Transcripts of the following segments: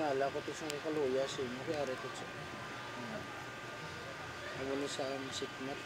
Nala ko ito sa kaluya sa inyo. Kaya rin ito sa... Ako na sa sikmat.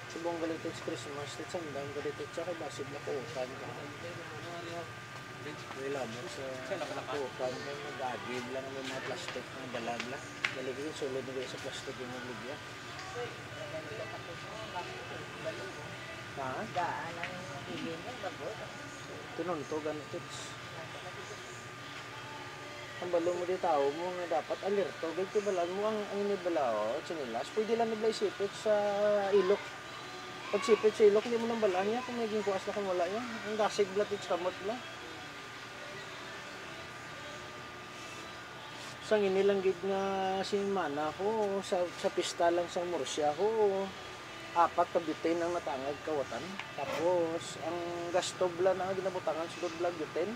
Subong galitin sa Christmas, at sandang galitin sa kay basib na kuutan ka. Wala mo sa kuutan ka, mag-agib lang ng mga plastic na dalagla. Galigin sulod na sa plastic yung magligya. Ha? Daan ang ibig mo, bago. Tinon to, ganito. Ang balo mo di tao mo nga dapat alerto. Gayto balaan mo ang inibalao, sinilas. Pwede lang nabla isipit sa ilok. Pag sipit sa ilok, hindi mo nang balaan niya. Kung naging kuwas na kung wala niya. Ang dasig blatit sa kamot lang. Sang inilanggit nga si mana ko sa pista lang sa Murcia ko. 4 ka butane ang natangag kawatan. Tapos, ang gasto bla na ginabutangan sudod bla butane.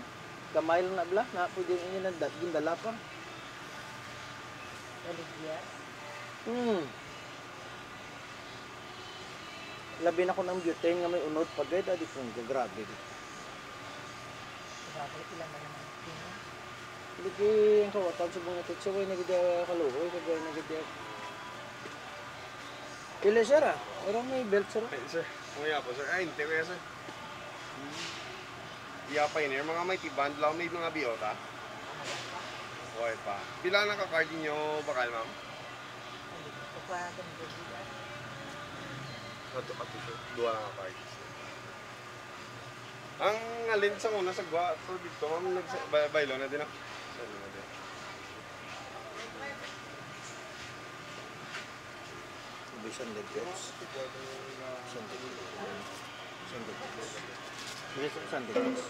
Gamay lang na bla, na pwede niya na gindala pa. Baligya. Labi na ko ng butane nga may unod pa gayda, di kong gagrabe. Grabe, ilan na naman. Lagi ang kawatan sa mga titsa, way nagidya kaluhoy, kagay nagidya. Pila sir ah? Orang may belt sir? Ay, sir. Kuya po, sir. Ay, hindi kuya, sir. Iya pa yun. Yung mga may tiband lang, may mga biyota. Okay pa. Pila na ka-card niyo bakal, ma'am? Ato, sir. 2 na ka-card. Ang alin sa una sa gwa, ito dito, ma'am, baylo na din ako. Baylo na din. Sanded pesos. Sanded pesos. Bilis ang sanded pesos.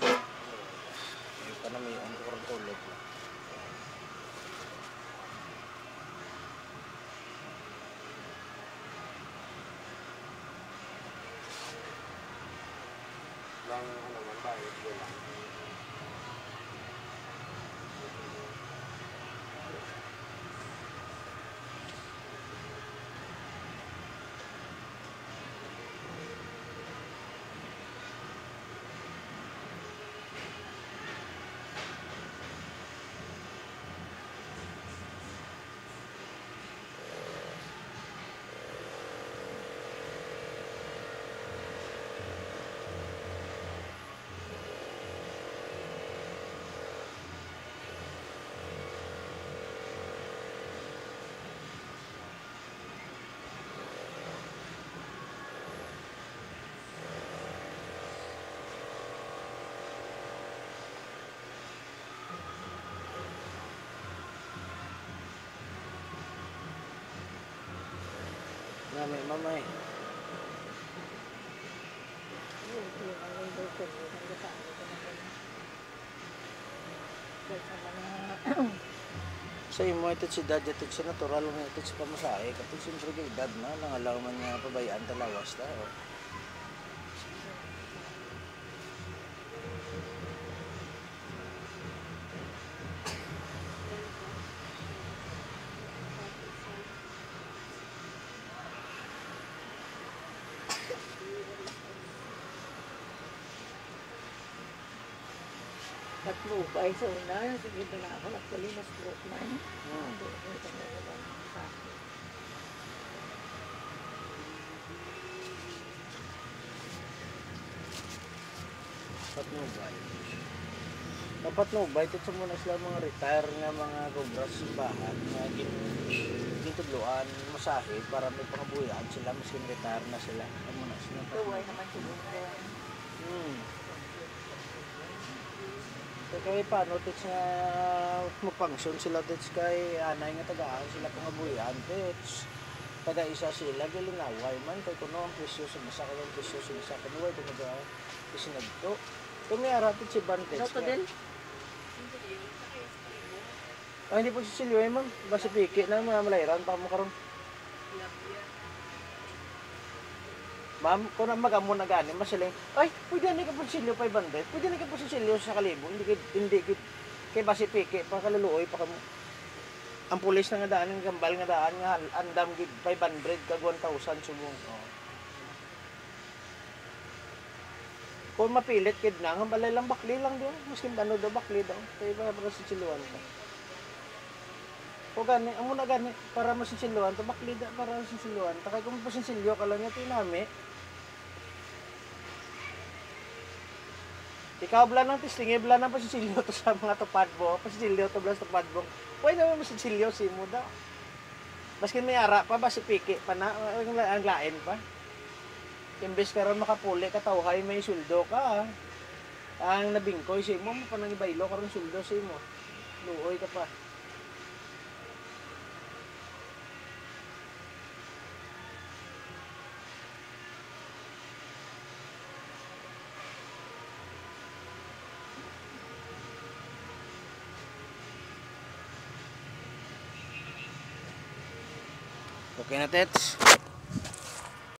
Yung pa na may ang kulog lang. Lang, ano man, bayad ko lang. May mamay. Sa imo ito si dad ito sa natural nga ito sa pamasahe kapag siyempre kay dad na nangalaman niya pabayaan talawas ta. Nagmubay sa una. Sige ba na ako. Actually, na-stroke na eh. Hmm. Dapat nubay. Dapat nubay. Ito sa muna sila mga retire nga mga gobras simbahan nga ginutudloan masahe para may pangabuyan sila maskin retire na sila. Ito muna sila. Tuway naman siguro. Kaya paano tits nga mapangsyon sila tits kay anay nga tagaan sila pangabuyan tits taga isa sila gilinaway man kay kuno ang presyo sa masa kay presyo sa masa kanuway tumaga isinagto kumiyara tits si Bantes Ano to din? hindi po si Silvio ma'am basta piki na mga malayran pa mo karon ma'am, kung na mag-amon na gani, masiling, ay, pwede na ka po silyo 500, pwede na ka po silyo sa kalibo, hindi kay basi piki, pa kaluluoy, pa kamo. Ang pulis na nga daan, ang gambal nga daan, nga andam gid 500, kag 1,000 subong. Oh. Kung mapilit kid na, ang balay lang bakli lang doon, maskin ano do bakli daw, kaya para siluan ka. O gani, amo na gani, para masisiluan to bakli da para masisiluan. Takay kung pasisilyo ka lang ito nami. Ikaw bla ng testing, bla ng pasisilyo to sa mga tupad mo, pasisilyo to bla sa tupad mo. Pwede naman masisilyo si mo daw. Maskin may ara pa ba si piki pa na ang lain pa. Imbes karon makapuli ka tawhay may suldo ka. Ang nabingkoy si mo pa nang ibaylo karon suldo si mo. Luoy ka pa. Okay na, Tets.